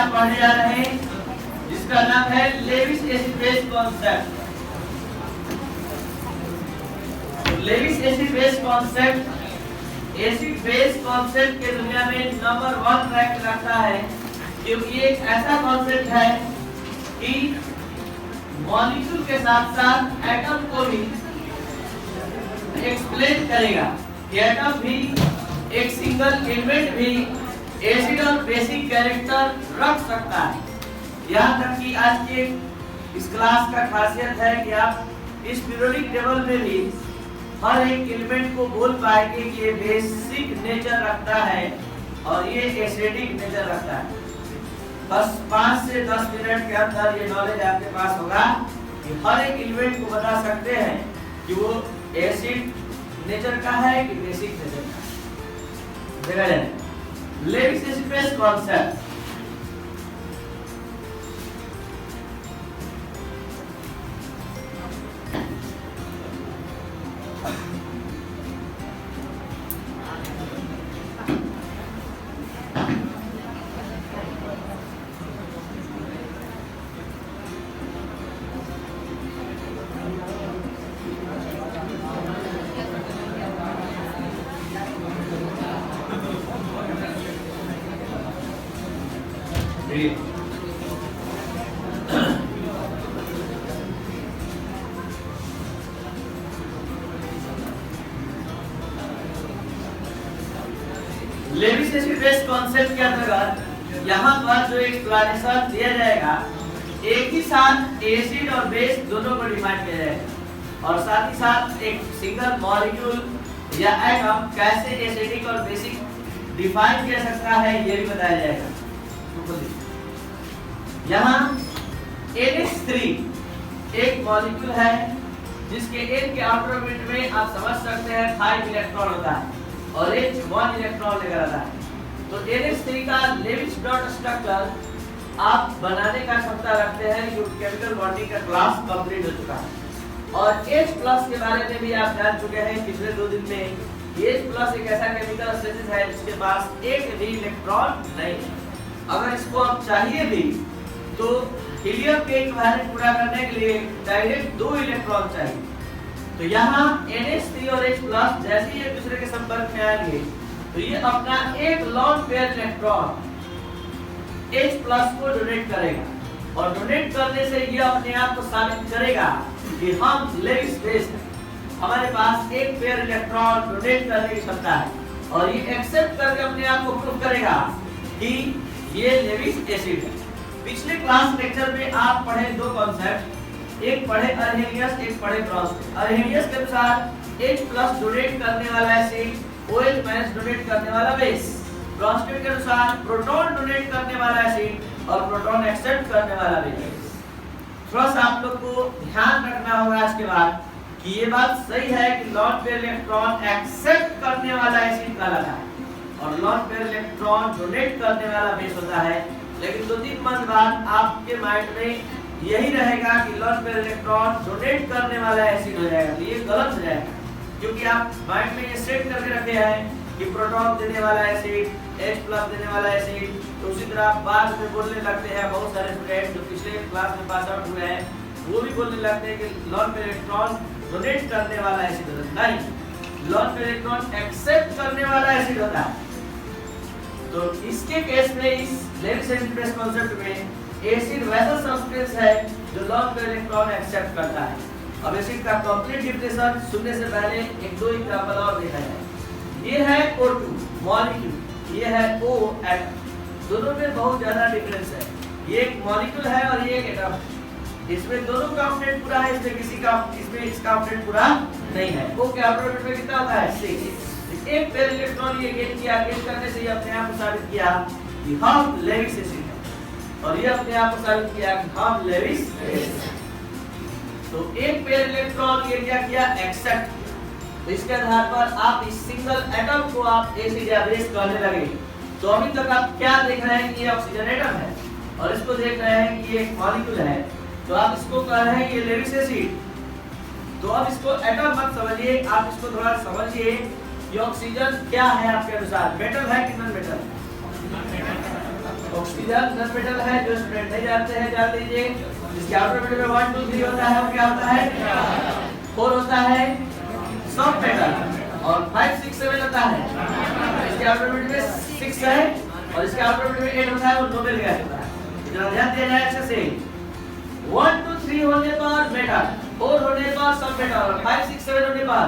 आज पढ़ने जा रहे हैं जिसका नाम है Lewis acid base concept. Lewis acid base concept acid base concept के दुनिया में नंबर 1 रैंक रखता है, क्योंकि ये एक ऐसा कॉन्सेप्ट है कि मॉलिक्यूल के साथ साथ एटम को भी एक्सप्लेन करेगा कि एटम भी एक सिंगल एलिमेंट भी एसिड और बेसिक कैरेक्टर रख सकता है। यहाँ तक कि आज के इस क्लास का खासियत है कि आप इस पीरियोडिक टेबल में भी हर एक एलिमेंट को बोल पाएंगे कि ये बेसिक नेचर रखता है और ये एसिडिक नेचर रखता है। बस 5 से 10 मिनट के अंदर ये नॉलेज आपके पास होगा कि हर एक एलिमेंट को बता सकते हैं कि वो एसिड नेचर का है कि बेसिक नेचर का है। देखा जाए Lewis acid base concept. Lewis acid base concept के अंतर्गत यहाँ पर जो एक्सप्लेनेशन दिया जाएगा, एक ही साथ एसिड और बेस दोनों को डिफाइन किया जाएगा और साथ ही साथ एक सिंगल मॉलिक्यूल या एटम कैसे एसिडिक और बेसिक डिफाइन किया सकता है ये भी बताया जाएगा। यहाँ NH3 एक मॉलिक्यूल है जिसके N के आउटर ऑर्बिट में आप समझ सकते हैं 5 इलेक्ट्रॉन होता है और H 1 इलेक्ट्रॉन लेकर आता है। तो NH3 का लेविस डॉट स्ट्रक्चर आप बनाने का क्षमता रखते हैं जो केमिकल बॉन्डिंग का क्लास कंप्लीट हो चुका है। और H+ के बारे में भी आप जान चुके हैं पिछले 2 दिन में। H+ एक ऐसा केमिकल स्टेटस है जिसके पास एक भी इलेक्ट्रॉन नहीं है। अगर इसको आप चाहिए भी तो हीलियम के इक्विवेलेंट पूरा करने के लिए डायरेक्ट 2 इलेक्ट्रॉन चाहिए। तो यहाँ NH3 और H+ जैसे ही एक दूसरे के संपर्क में आएंगे तो ये अपना एक लॉन पेयर इलेक्ट्रॉन H+ को डोनेट करेगा और डोनेट करने से ये अपने आप को साबित करेगा कि हम लेविस बेस हैं। हमारे पास एक पेयर इलेक्ट्रॉन डोनेट करने की क्षमता है और ये एक्सेप्ट करके अपने आप को प्रूव करेगा कि ये लेविस एसिड है। पिछले क्लास लेक्चर में आप पढ़े 2 कॉन्सेप्ट, एक पढ़े अर्हेनियस, एक पढ़े ब्रॉन्स्टेड। अर्हेनियस के अनुसार H+ डोनेट करने वाला एसिड, OH- डोनेट करने वाला बेस। ब्रॉन्स्टेड के अनुसार प्रोटॉन डोनेट करने वाला एसिड और प्रोटॉन एक्सेप्ट करने वाला बेस। थोड़ा सा आप लोग को ध्यान रखना होगा इसके बाद कि ये बात सही है कि लॉन पेयर इलेक्ट्रॉन एक्सेप्ट करने वाला एसिड कहलाता है और लॉन पेयर इलेक्ट्रॉन डोनेट करने वाला बेस होता है। लेकिन 2-3 मंथ बाद आपके माइंड में यही रहेगा कि लॉन पेयर इलेक्ट्रॉन डोनेट करने वाला एसिड हो जाएगा। तो ये गलत हो जाएगा क्योंकि आप माइंड में ये सेट करके रखे हैं कि प्रोटॉन देने वाला एसिड, H+ देने वाला एसिड। तो उसी तरह आप बाद में बोलने लगते हैं, बहुत सारे स्टूडेंट जो पिछले क्लास में पास आउट हुए हैं वो भी बोलने लगते हैं कि लॉन पेयर इलेक्ट्रॉन डोनेट करने वाला एसिड होता है। नहीं, लॉन पेयर इलेक्ट्रॉन एक्सेप्ट करने वाला एसिड होता है। तो इसके केस में इस लेविस एसिड बेस कॉन्सेप्ट में एसिड वैसा सब्सटेंस है जो लॉन पेयर इलेक्ट्रॉन एक्सेप्ट करता है। अब एसिड का कंप्लीट डिफिनेशन सुनने से पहले 1-2 एग्जांपल और देखा जाए। ये है O2 मॉलिक्यूल, ये है O एटम। दोनों में बहुत ज्यादा डिफरेंस है। ये एक मॉलिक्यूल है और ये एक एटम है। इसमें दोनों का ऑक्टेट पूरा है, इसमें इसका ऑक्टेट पूरा नहीं है। O के आउटर ऑर्बिट में कितना होता है 6। एक पेयर इलेक्ट्रॉन ये गेन किया, गेन करने से ये अपने आप को साबित किया कि हम लेविस एसिड हैं और ये अपने आप को साबित किया कि हम लेविस एसिड हैं। तो एक पेयर इलेक्ट्रॉन ये क्या किया एक्सेप्ट। तो इसके आधार पर आप इस सिंगल एटम को आप एसिड या बेस कहने लगे। तो अभी तक आप क्या देख रहे हैं कि ये ऑक्सीजन एटम है और इसको देख रहे हैं कि ये एक मॉलिक्यूल है। तो आप इसको कह रहे हैं ये लेविस एसिड। तो अब इसको एटम मत समझिए, आप इसको थोड़ा समझिए कि ऑक्सीजन क्या है आपके अनुसार, मेटल है कि non metal. Oxygen non metal है, जो स्टूडेंट नहीं जानते हैं जान लीजिए। इसके आउटर ऑर्बिट में 1 2 3 होता है, वो क्या होता है? 4 होता है सब मेटल और 5 6 7 होता है। इसके आउटर ऑर्बिट में 6 है और इसके आउटर ऑर्बिट में 8 होता है, वो नोबेल गैस होता है। जरा ध्यान दिया जाए अच्छे से। 1 2 3 होने पर मेटल, 4 होने पर सब मेटल और 5 6 7 होने पर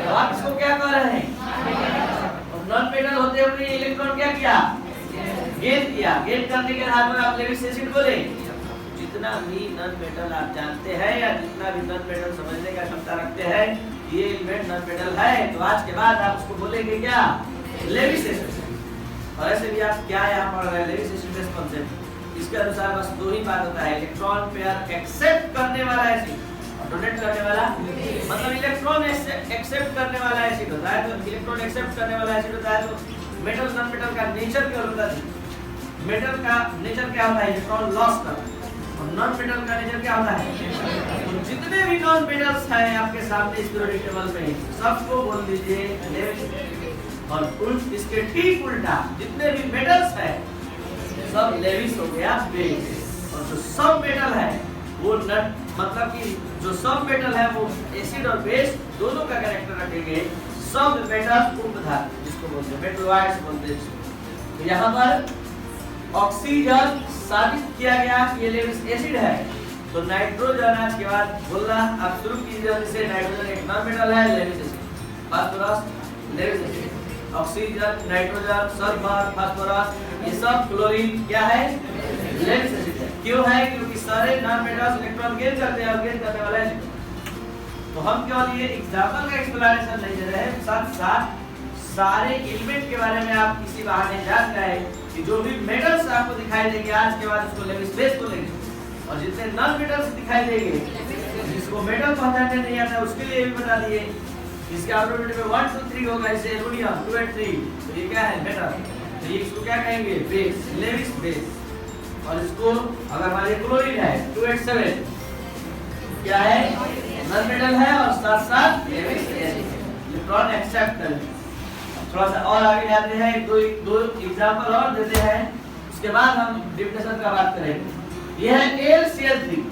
तो आप इसको क्या कह रहे हैं? और नॉन मेटल होते हुए इलेक्ट्रॉन क्या किया? गेन किया। गेन करने के आधार पर आप लेविस एसिड बोले। जितना भी नॉन मेटल आप जानते हैं या जितना भी नॉन मेटल समझने का क्षमता रखते हैं, ये एलिमेंट नॉन मेटल है, तो आज के बाद आप उसको बोलेंगे क्या? Levi's acid. और ऐसे भी आप क्या यहाँ पढ़ रहे हैं? Lewis acid base concept. इसके अनुसार बस दो ही बात होता है, इलेक्ट्रॉन पेयर एक्सेप्ट करने वाला एसिड और डोनेट करने वाला, मतलब इलेक्ट्रॉन एक्सेप्ट करने वाला एसिड होता है। तो इलेक्ट्रॉन एक्सेप्ट करने वाला एसिड होता है, तो मेटल नॉन मेटल का नेचर क्या होता है? मेटल का नेचर क्या होता है? इलेक्ट्रॉन लॉस करना। और नॉन मेटल का नेचर क्या होता है? तो जितने भी नॉन मेटल्स हैं आपके सामने इस पीरियोडिक टेबल में, सबको बोल दीजिए लेविस। और इसके ठीक उल्टा जितने भी मेटल्स हैं सब लेविस हो गया बेस। और जो सब मेटल है वो नट, मतलब कि जो सब मेटल है वो एसिड और बेस दोनों का कैरेक्टर रखेंगे। सब मेटल उपधातु जिसको बोलते हैं मेटलॉइड्स बोलते हैं। तो यहाँ पर ऑक्सीजन साबित किया गया कि ये लेविस एसिड है। तो नाइट्रोजन आज के बाद बोलना आप शुरू कीजिए से। नाइट्रोजन एक नॉन मेटल है, Lewis acid. Phosphorus Lewis acid, oxygen, nitrogen, sulphur, phosphorus, ये सब क्लोरीन क्या है? लेविस एसिड है। क्यों है? क्योंकि सारे नॉन मेटल्स इलेक्ट्रॉन गेन करते हैं और गेन करने वाला है। तो हम केवल ये एग्जांपल का एक्सप्लेनेशन नहीं दे रहे हैं, साथ साथ सारे एलिमेंट के बारे में आप किसी बहाने जान गए कि जो भी मेटल्स आपको दिखाई देंगे आज के बाद उसको लेविस बेस बोलेंगे। और जितने नॉन मेटल्स दिखाई देंगे जिसको मेटल पहचानने नहीं आता उसके लिए भी बता दिए। इसके आउटर ऑर्बिट में 1 2 3 होगा, जैसे एल्युमिनियम 2 8 3, तो ये क्या है? मेटल। तो ये इसको क्या कहेंगे? Base, Lewis base. और इसको अगर मान लीजिए क्लोरीन है 2 8 7 क्या है? नॉन मेटल है और साथ साथ लेविस एसिड, इलेक्ट्रॉन एक्सेप्ट करेंगे। थोड़ा सा और आगे जाते हैं, दो एग्जांपल और देते हैं, उसके बाद हम डिफिनेशन का बात करेंगे। यह है AlCl3।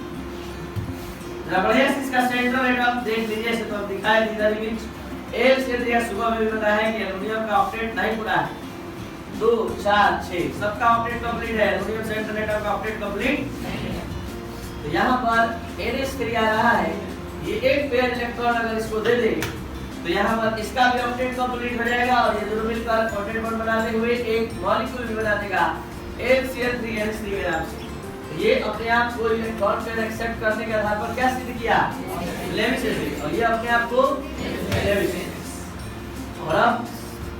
जरा बढ़िया से इसका सेंट्रल एटम देख लीजिए, इसे तो हम दिखाए इधर भी। AlCl3 सुबह में भी बताया है कि एल्युमिनियम का ऑक्टेट नहीं पूरा है, 2 4 6 सबका ऑक्टेट कंप्लीट है, एल्युमिनियम सेंट्रल एटम का ऑक्टेट कंप्लीट नहीं है। तो यहाँ पर NH3 आ रहा है, ये एक पेयर इलेक्ट्रॉन अगर इसको दे दे तो यहाँ पर इसका भी ऑक्टेट कंप्लीट हो जाएगा और ये दोनों मिलकर ऑक्टेट बॉन्ड बनाते हुए एक मॉलिक्यूल भी बना देगा AlCl3 NH3 के नाम से। तो ये अपने आप को इलेक्ट्रॉन पेयर एक्सेप्ट करने के आधार पर क्या सिद्ध किया? Levi's acid. और ये अपने आप को लेविस एसिड। और अब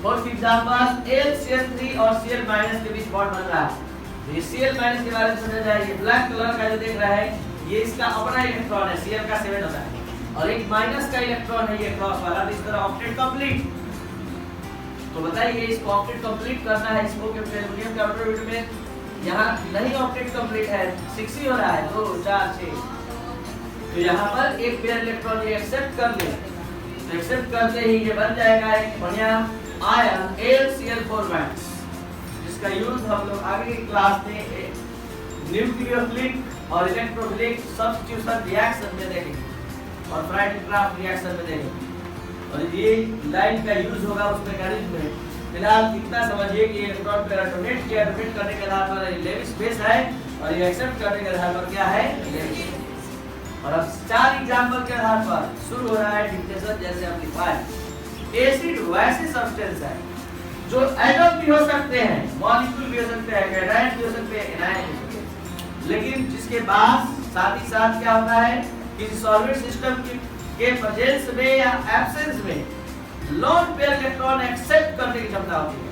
फोर्थ एग्जांपल AlCl3 और Cl- के बीच बॉन्ड बन रहा है। तो ये Cl- के बारे में समझ जाइए। ब्लैक कलर का जो देख रहा है ये इसका अपना इलेक्ट्रॉन है, Cl का 7 होता है और एक माइनस का इलेक्ट्रॉन है ये क्रॉस वाला, तो इस तरह ऑक्टेट कंप्लीट। तो बताइए इसको ऑक्टेट कंप्लीट करना है, इसको क्योंकि एल्युमिनियम के आउटर ऑर्बिट में यहाँ नहीं ऑक्टेट कंप्लीट है, 6 ही हो रहा है, 2 4 6। तो यहाँ पर एक पेयर इलेक्ट्रॉन ये एक्सेप्ट कर ले, तो एक्सेप्ट करते ही ये बन जाएगा एक बढ़िया आयन AlCl4 बैंड, जिसका यूज हम लोग आगे की क्लास में न्यूक्लियोफिलिक और इलेक्ट्रोफिलिक सब्स्टिट्यूशन रिएक्शन में देखेंगे और फ्राइडक्राफ्ट रिएक्शन में देखेंगे। और ये लाइन का यूज होगा उस मैकेनिज्म में। फिलहाल इतना समझिए कि इलेक्ट्रॉन पेयर डोनेट किया, डोनेट करने के आधार पर लेविस बेस है और ये एक्सेप्ट करने के आधार पर क्या है? लेविस। और अब 4 एग्जांपल के आधार पर शुरू हो रहा है डिफिनेशन। जैसे हम लिखवाए, एसिड वैसे सब्सटेंस है जो एटम भी हो सकते हैं, मॉलिक्यूल भी हो सकते हैं, कैटायन भी हो सकते हैं, एनायन भी हो सकते हैं, लेकिन जिसके बाद साथ ही साथ क्या होता है कि सॉलिड सिस्टम के प्रेजेंस में या एब्सेंस में लोन पेयर इलेक्ट्रॉन एक्सेप्ट करने की क्षमता होती है।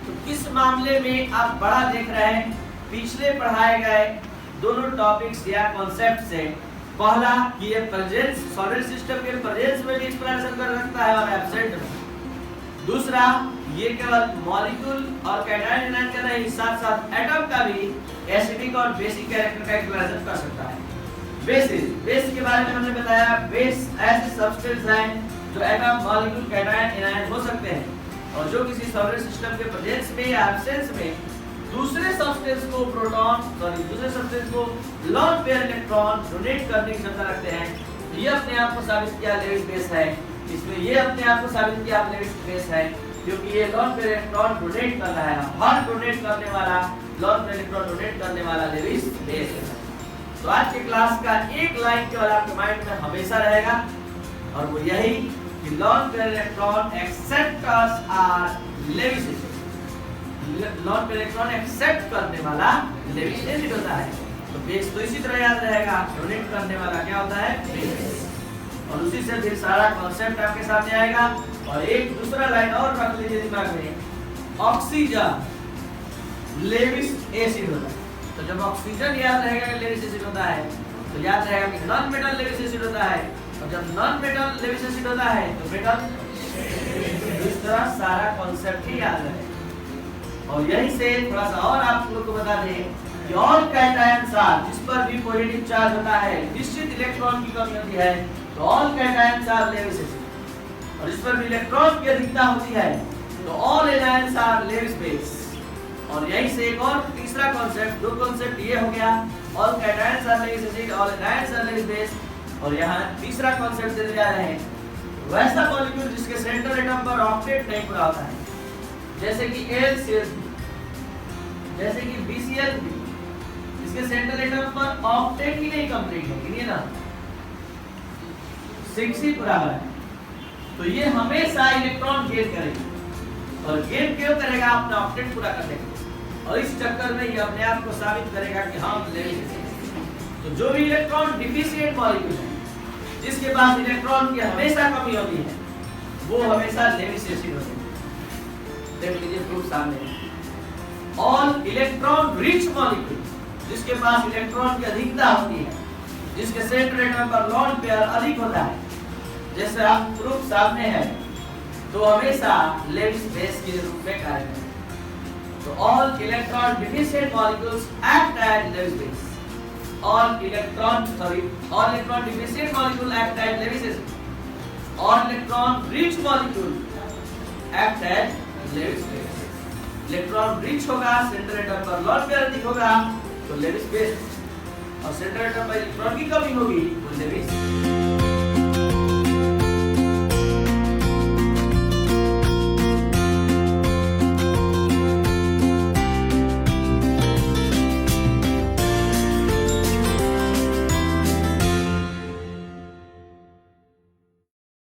तो किस मामले में आप बड़ा देख रहे हैं? पिछले पढ़ाए गए दोनों टॉपिक्स या कॉन्सेप्ट से, पहला कि ये प्रेजेंस सॉलिड सिस्टम के प्रेजेंस में भी एक्सप्लेनेशन कर सकता है और एब्सेंट में। दूसरा, ये केवल मॉलिक्यूल और कैटायन एनायन का नहीं, साथ साथ एटम का भी एसिडिक और बेसिक कैरेक्टर का एक्सप्लेनेशन कर सकता है। बेस के बारे में हमने बताया, बेस ऐसे सब्सटेंस हैं जो एटम, मॉलिक्यूल, कैटायन, एनायन हो सकते हैं और जो किसी सॉलिड सिस्टम के प्रेजेंस में या एब्सेंस में दूसरे सब्सटेंस को लोन पेयर इलेक्ट्रॉन डोनेट करने की क्षमता रखते हैं। तो ये अपने आप को साबित किया लेविस बेस है। इसमें ये अपने आप को साबित किया लेविस बेस है, क्योंकि ये लोन पेयर इलेक्ट्रॉन डोनेट कर रहा है। हर डोनेट करने वाला लोन पेयर इलेक्ट्रॉन डोनेट करने वाला लेविस बेस है। तो आज के क्लास का एक लाइन केवल आपके माइंड में हमेशा रहेगा, और वो यही कि lone pair electron acceptors are Lewis acid. Lone pair electron accept करने वाला लेविस एसिड होता है। तो बेस तो इसी तरह याद रहेगा, डोनेट करने वाला क्या होता है? बेस। और उसी से फिर सारा कॉन्सेप्ट आपके सामने आएगा। और एक दूसरा लाइन और रख लीजिए दिमाग में, ऑक्सीजन लेविस एसिड होता है। तो जब ऑक्सीजन याद रहेगा कि लेविस एसिड होता है, तो याद रहेगा कि नॉन मेटल लेविस एसिड होता है। और जब नॉन मेटल लेविस एसिड होता है तो मेटल, इस तरह सारा कॉन्सेप्ट ही याद रहेगा। और यहीं से थोड़ा सा और आप लोगों को बता दें कि ऑल कैटायंस आर, जिस पर भी पॉजिटिव चार्ज होता है, निश्चित इलेक्ट्रॉन की कमी होती है, तो all cations are Lewis acid. और जिस पर भी इलेक्ट्रॉन की अधिकता होती है, तो all anions are Lewis base. और यहीं से एक और तीसरा कॉन्सेप्ट, दो कॉन्सेप्ट ये हो गया, all cations are Lewis acid, all anions are Lewis base. और यहाँ तीसरा कॉन्सेप्ट देने जा रहे हैं, वैसा मॉलिक्यूल जिसके सेंट्रल एटम पर ऑक्टेट नहीं पूरा होता है, जैसे कि LCl, जैसे कि BCl, इसके सेंट्रल एटम पर ऑक्टेट ही नहीं कंप्लीट है, गिनिए ना, 6 ही पूरा है। तो ये हमेशा इलेक्ट्रॉन गेन करेगा, और गेन क्यों करेगा? अपना ऑक्टेट पूरा करने के लिए। और इस चक्कर में ये अपने आप को साबित करेगा कि हम लेविस एसिड। तो जो भी इलेक्ट्रॉन डिफिशिएंट मॉलिक्यूल है, जिसके पास इलेक्ट्रॉन की हमेशा कमी होती है, वो हमेशा लेविस एसिड होते हैं। देख लीजिए प्रूफ सामने। ऑल इलेक्ट्रॉन रिच मॉलिक्यूल, जिसके पास इलेक्ट्रॉन की अधिकता होती है, जिसके सेंट्रल एटम पर लोन पेयर अधिक होता है, जैसे आप प्रूफ सामने है, तो हमेशा लेविस बेस के रूप में कार्य करते हैं। तो all electron deficient molecules act as Lewis base. All electron deficient molecule act as Lewis acid. All electron rich molecule act as Lewis base. Electron rich होगा, सेंट्रल एटम पर लोन पेयर अधिक होगा, तो लेविस बेस। और central atom पर electron की कमी होगी, तो लेविस